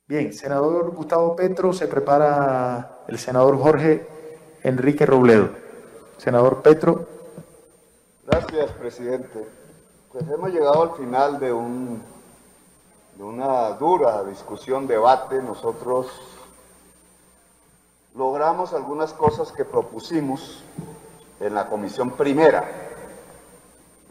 Bien, senador Gustavo Petro, se prepara el senador Jorge Enrique Robledo. Senador Petro. Gracias, presidente. Pues hemos llegado al final de una dura discusión, debate. Nosotros logramos algunas cosas que propusimos en la comisión primera.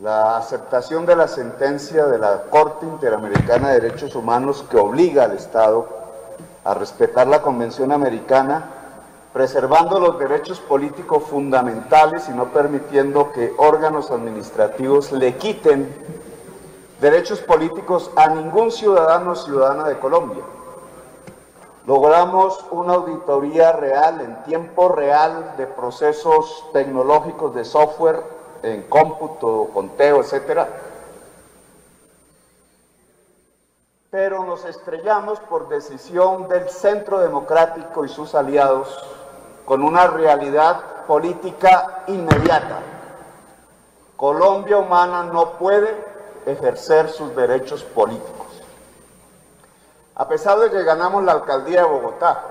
La aceptación de la sentencia de la Corte Interamericana de Derechos Humanos que obliga al Estado a respetar la Convención Americana, preservando los derechos políticos fundamentales y no permitiendo que órganos administrativos le quiten derechos políticos a ningún ciudadano o ciudadana de Colombia. Logramos una auditoría real, en tiempo real, de procesos tecnológicos de software, en cómputo, conteo, etcétera. Pero nos estrellamos por decisión del Centro Democrático y sus aliados con una realidad política inmediata. Colombia Humana no puede ejercer sus derechos políticos. A pesar de que ganamos la alcaldía de Bogotá,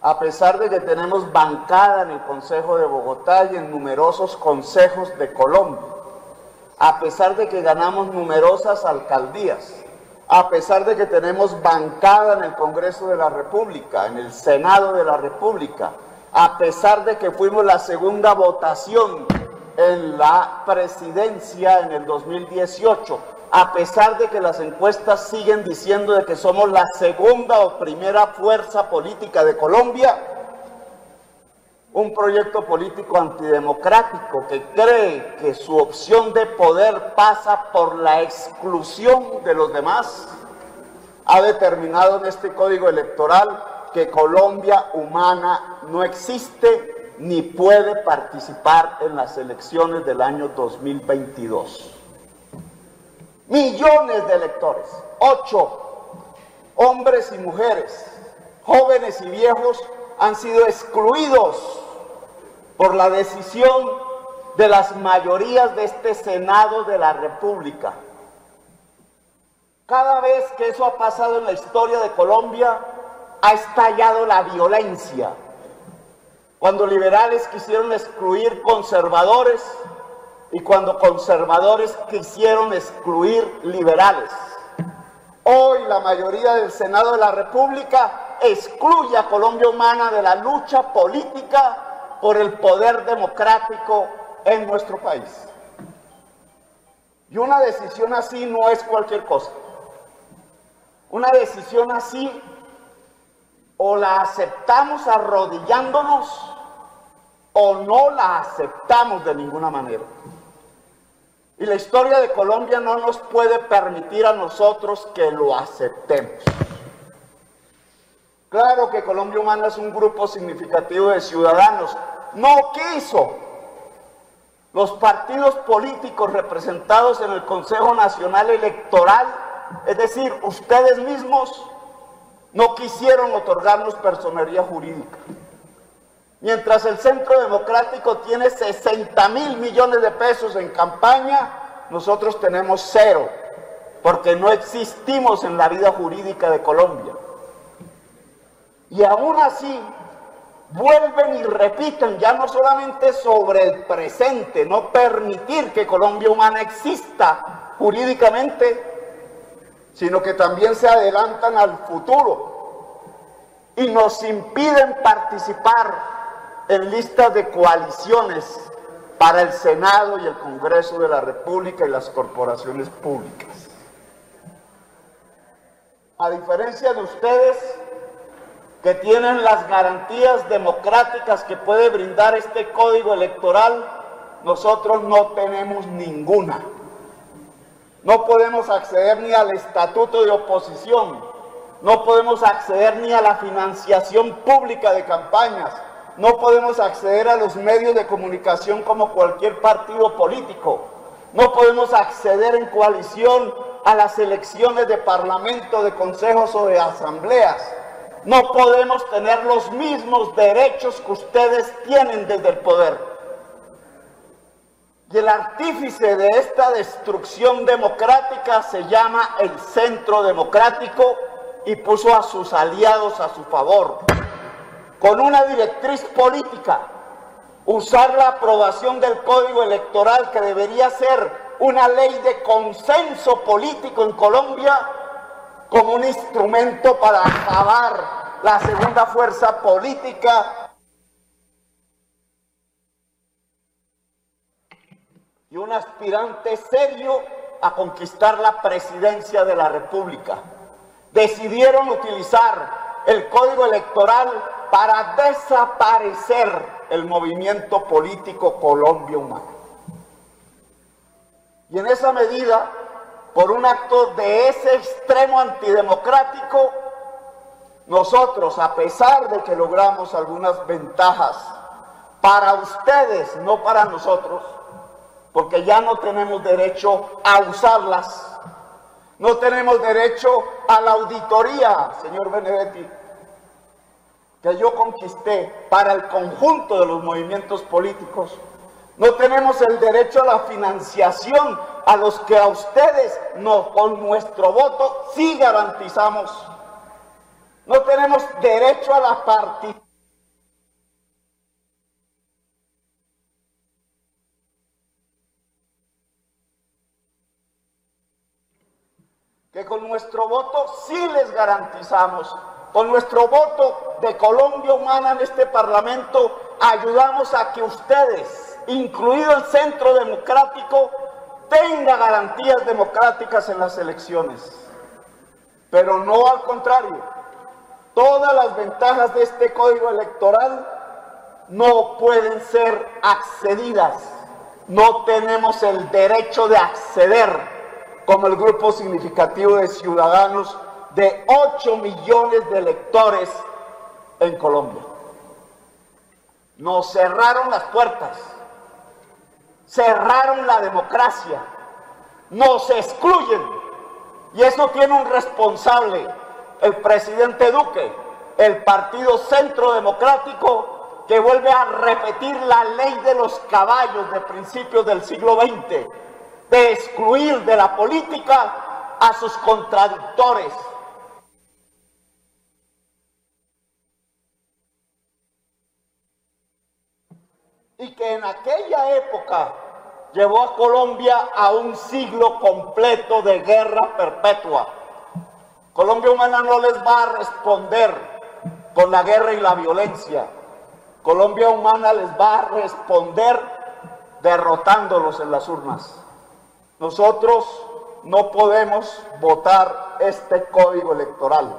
a pesar de que tenemos bancada en el Consejo de Bogotá y en numerosos consejos de Colombia, a pesar de que ganamos numerosas alcaldías, a pesar de que tenemos bancada en el Congreso de la República, en el Senado de la República, a pesar de que fuimos la segunda votación en la presidencia en el 2018, a pesar de que las encuestas siguen diciendo de que somos la segunda o primera fuerza política de Colombia, un proyecto político antidemocrático que cree que su opción de poder pasa por la exclusión de los demás, ha determinado en este código electoral que Colombia Humana no existe ni puede participar en las elecciones del año 2022. Millones de electores, 8, hombres y mujeres, jóvenes y viejos, han sido excluidos por la decisión de las mayorías de este Senado de la República. Cada vez que eso ha pasado en la historia de Colombia, ha estallado la violencia. Cuando liberales quisieron excluir conservadores y cuando conservadores quisieron excluir liberales. Hoy la mayoría del Senado de la República excluye a Colombia Humana de la lucha política por el poder democrático en nuestro país. Y una decisión así no es cualquier cosa. Una decisión así o la aceptamos arrodillándonos o no la aceptamos de ninguna manera. Y la historia de Colombia no nos puede permitir a nosotros que lo aceptemos. Claro que Colombia Humana es un grupo significativo de ciudadanos. No quiso. Los partidos políticos representados en el Consejo Nacional Electoral, es decir, ustedes mismos, no quisieron otorgarnos personería jurídica. Mientras el Centro Democrático tiene 60.000 millones de pesos en campaña, nosotros tenemos 0, porque no existimos en la vida jurídica de Colombia. Y aún así, vuelven y repiten, ya no solamente sobre el presente, no permitir que Colombia Humana exista jurídicamente, sino que también se adelantan al futuro y nos impiden participar en listas de coaliciones para el Senado y el Congreso de la República y las corporaciones públicas. A diferencia de ustedes, que tienen las garantías democráticas que puede brindar este código electoral, nosotros no tenemos ninguna. No podemos acceder ni al estatuto de oposición, no podemos acceder ni a la financiación pública de campañas, no podemos acceder a los medios de comunicación como cualquier partido político, no podemos acceder en coalición a las elecciones de parlamento, de consejos o de asambleas. No podemos tener los mismos derechos que ustedes tienen desde el poder. Y el artífice de esta destrucción democrática se llama el Centro Democrático, y puso a sus aliados a su favor, con una directriz política: usar la aprobación del Código Electoral, que debería ser una ley de consenso político en Colombia, como un instrumento para acabar la segunda fuerza política y un aspirante serio a conquistar la presidencia de la República. Decidieron utilizar el Código Electoral para desaparecer el movimiento político Colombia Humana. Y en esa medida, por un acto de ese extremo antidemocrático, nosotros, a pesar de que logramos algunas ventajas para ustedes, no para nosotros, porque ya no tenemos derecho a usarlas, no tenemos derecho a la auditoría, señor Benedetti, que yo conquisté para el conjunto de los movimientos políticos. No tenemos el derecho a la financiación a los que a ustedes con nuestro voto sí garantizamos. No tenemos derecho a la participación. Que con nuestro voto sí les garantizamos. Con nuestro voto de Colombia Humana en este Parlamento ayudamos a que ustedes, incluido el Centro Democrático, tenga garantías democráticas en las elecciones. Pero no al contrario. Todas las ventajas de este Código Electoral no pueden ser accedidas. No tenemos el derecho de acceder como el grupo significativo de ciudadanos de 8 millones de electores en Colombia. Nos cerraron las puertas, cerraron la democracia, nos excluyen, y eso tiene un responsable, el presidente Duque, el Partido Centro Democrático, que vuelve a repetir la ley de los caballos de principios del siglo XX, de excluir de la política a sus contradictores. Y que en aquella época llevó a Colombia a un siglo completo de guerra perpetua. Colombia Humana no les va a responder con la guerra y la violencia. Colombia Humana les va a responder derrotándolos en las urnas. Nosotros no podemos votar este Código Electoral,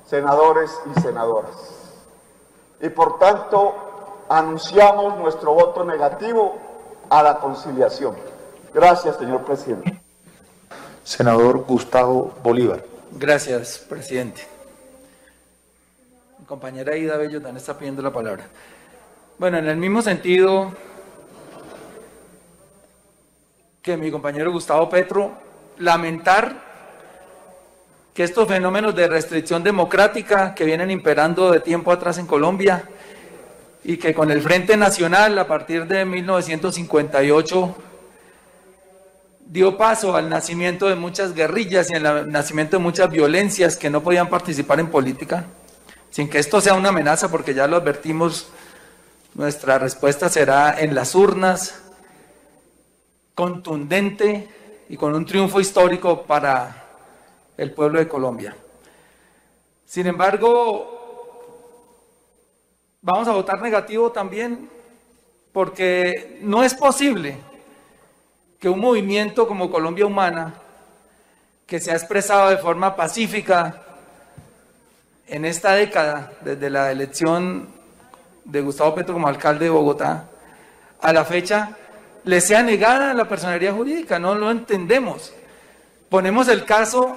senadores y senadoras. Y por tanto, anunciamos nuestro voto negativo a la conciliación. Gracias, señor presidente. Senador Gustavo Bolívar. Gracias, presidente. Mi compañera Ida Bello también está pidiendo la palabra. Bueno, en el mismo sentido que mi compañero Gustavo Petro, lamentar que estos fenómenos de restricción democrática que vienen imperando de tiempo atrás en Colombia y que con el Frente Nacional a partir de 1958 dio paso al nacimiento de muchas guerrillas y al nacimiento de muchas violencias que no podían participar en política, sin que esto sea una amenaza, porque ya lo advertimos, nuestra respuesta será en las urnas, contundente y con un triunfo histórico para el pueblo de Colombia. Sin embargo, vamos a votar negativo también porque no es posible que un movimiento como Colombia Humana, que se ha expresado de forma pacífica en esta década, desde la elección de Gustavo Petro como alcalde de Bogotá, a la fecha, le sea negada la personería jurídica. No lo entendemos. Ponemos el caso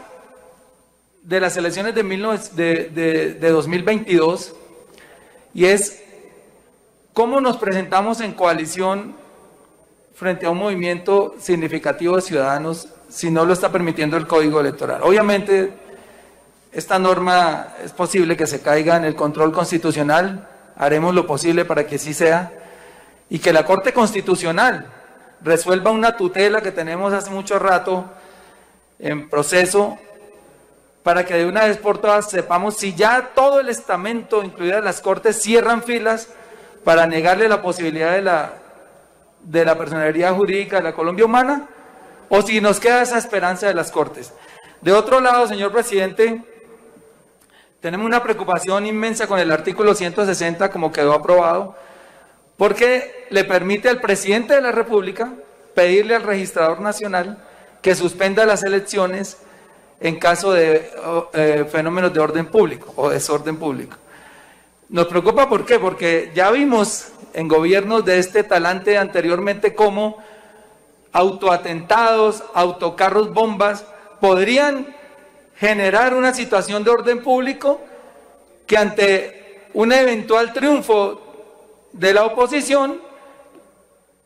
de las elecciones de 2022 y es cómo nos presentamos en coalición frente a un movimiento significativo de ciudadanos si no lo está permitiendo el Código Electoral. Obviamente, esta norma es posible que se caiga en el control constitucional, haremos lo posible para que sí sea, y que la Corte Constitucional resuelva una tutela que tenemos hace mucho rato en proceso para que de una vez por todas sepamos si ya todo el estamento, incluidas las Cortes, cierran filas para negarle la posibilidad de la personería jurídica de la Colombia humana, o si nos queda esa esperanza de las Cortes. De otro lado, señor presidente, tenemos una preocupación inmensa con el artículo 160 como quedó aprobado, porque le permite al presidente de la República pedirle al registrador nacional que suspenda las elecciones en caso de fenómenos de orden público o desorden público. Nos preocupa, ¿por qué? Porque ya vimos en gobiernos de este talante anteriormente cómo autoatentados, autocarros bombas podrían generar una situación de orden público que ante un eventual triunfo de la oposición,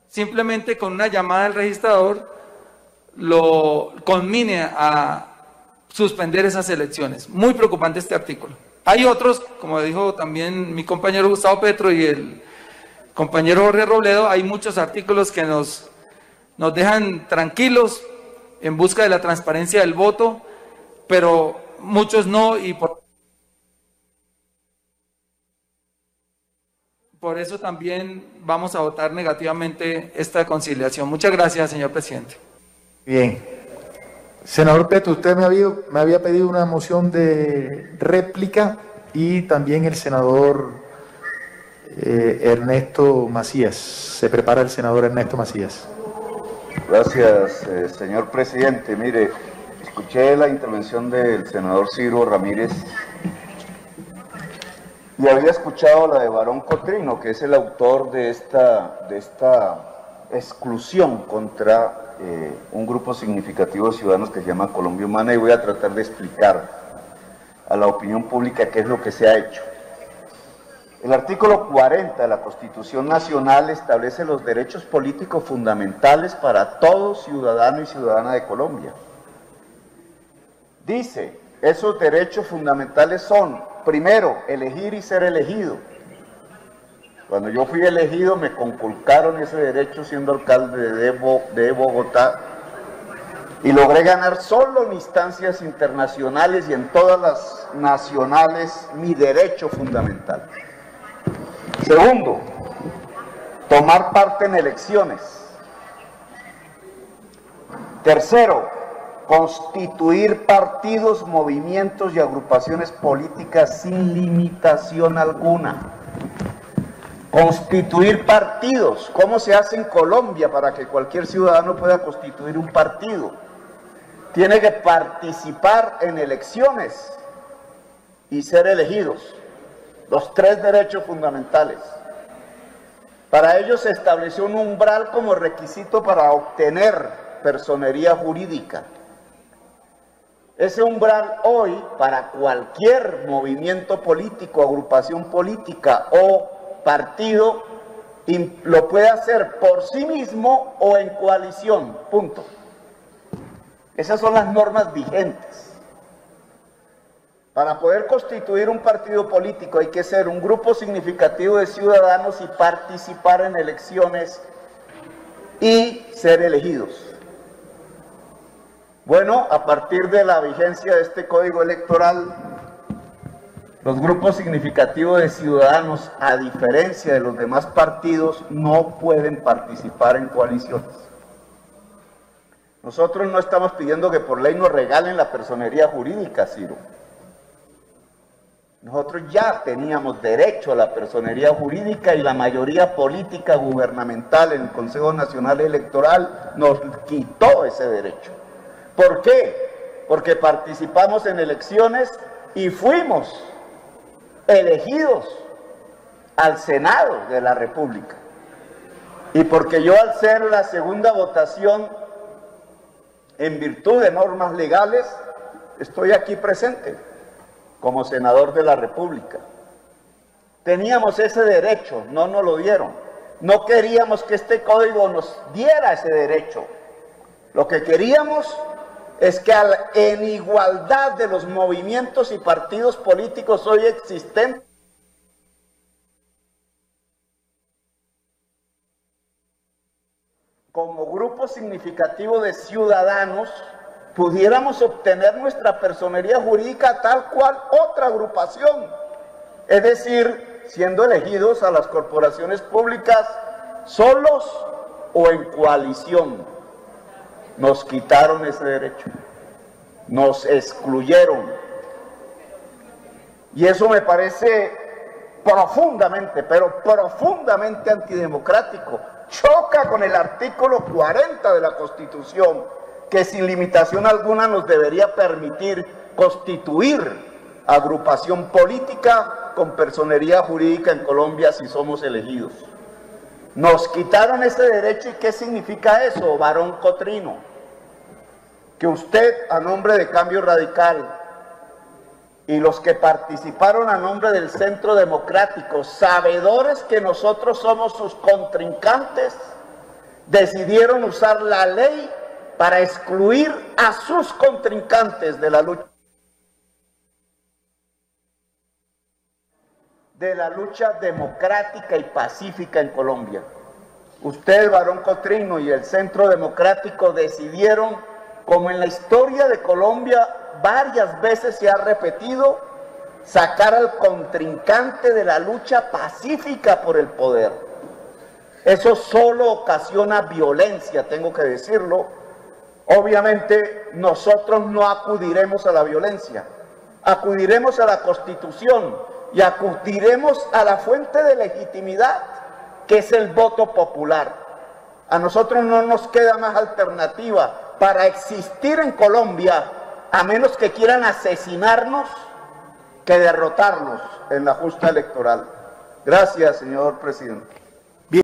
simplemente con una llamada al registrador lo conmine a suspender esas elecciones. Muy preocupante este artículo. Hay otros, como dijo también mi compañero Gustavo Petro y el compañero Jorge Robledo, hay muchos artículos que nos dejan tranquilos en busca de la transparencia del voto, pero muchos no, y por eso también vamos a votar negativamente esta conciliación. Muchas gracias, señor presidente. Bien. Senador Petro, usted me había pedido una moción de réplica y también el senador Ernesto Macías. Se prepara el senador Ernesto Macías. Gracias, señor presidente. Mire, escuché la intervención del senador Ciro Ramírez y había escuchado la de Barón Cotrino, que es el autor de esta exclusión contra un grupo significativo de ciudadanos que se llama Colombia Humana, y voy a tratar de explicar a la opinión pública qué es lo que se ha hecho. El artículo 40 de la Constitución Nacional establece los derechos políticos fundamentales para todo ciudadano y ciudadana de Colombia. Dice, esos derechos fundamentales son, primero, elegir y ser elegido. Cuando yo fui elegido me conculcaron ese derecho siendo alcalde de Bogotá y logré ganar solo en instancias internacionales y en todas las nacionales mi derecho fundamental. Segundo, tomar parte en elecciones. Tercero, constituir partidos, movimientos y agrupaciones políticas sin limitación alguna. Constituir partidos. ¿Cómo se hace en Colombia para que cualquier ciudadano pueda constituir un partido? Tiene que participar en elecciones y ser elegidos. Los tres derechos fundamentales. Para ello se estableció un umbral como requisito para obtener personería jurídica. Ese umbral hoy, para cualquier movimiento político, agrupación política o partido, lo puede hacer por sí mismo o en coalición, punto. Esas son las normas vigentes. Para poder constituir un partido político hay que ser un grupo significativo de ciudadanos y participar en elecciones y ser elegidos. Bueno, a partir de la vigencia de este código electoral, los grupos significativos de ciudadanos, a diferencia de los demás partidos, no pueden participar en coaliciones. Nosotros no estamos pidiendo que por ley nos regalen la personería jurídica, Ciro. Nosotros ya teníamos derecho a la personería jurídica y la mayoría política gubernamental en el Consejo Nacional Electoral nos quitó ese derecho. ¿Por qué? Porque participamos en elecciones y fuimos elegidos al Senado de la República. Y porque yo, al ser la segunda votación en virtud de normas legales, estoy aquí presente como senador de la República. Teníamos ese derecho, no nos lo dieron. No queríamos que este código nos diera ese derecho. Lo que queríamos es que en igualdad de los movimientos y partidos políticos hoy existentes, como grupo significativo de ciudadanos, pudiéramos obtener nuestra personería jurídica tal cual otra agrupación, es decir, siendo elegidos a las corporaciones públicas solos o en coalición. Nos quitaron ese derecho, nos excluyeron, y eso me parece profundamente, pero profundamente antidemocrático. Choca con el artículo 40 de la Constitución, que sin limitación alguna nos debería permitir constituir agrupación política con personería jurídica en Colombia si somos elegidos. Nos quitaron ese derecho. ¿Y qué significa eso, varón Cotrino? Que usted, a nombre de Cambio Radical, y los que participaron a nombre del Centro Democrático, sabedores que nosotros somos sus contrincantes, decidieron usar la ley para excluir a sus contrincantes de la lucha democrática y pacífica en Colombia. Usted, varón Cotrino, y el Centro Democrático decidieron, como en la historia de Colombia varias veces se ha repetido, sacar al contrincante de la lucha pacífica por el poder. Eso solo ocasiona violencia, tengo que decirlo. Obviamente nosotros no acudiremos a la violencia, acudiremos a la Constitución y acudiremos a la fuente de legitimidad, que es el voto popular. A nosotros no nos queda más alternativa para existir en Colombia, a menos que quieran asesinarnos, que derrotarnos en la justa electoral. Gracias, señor presidente.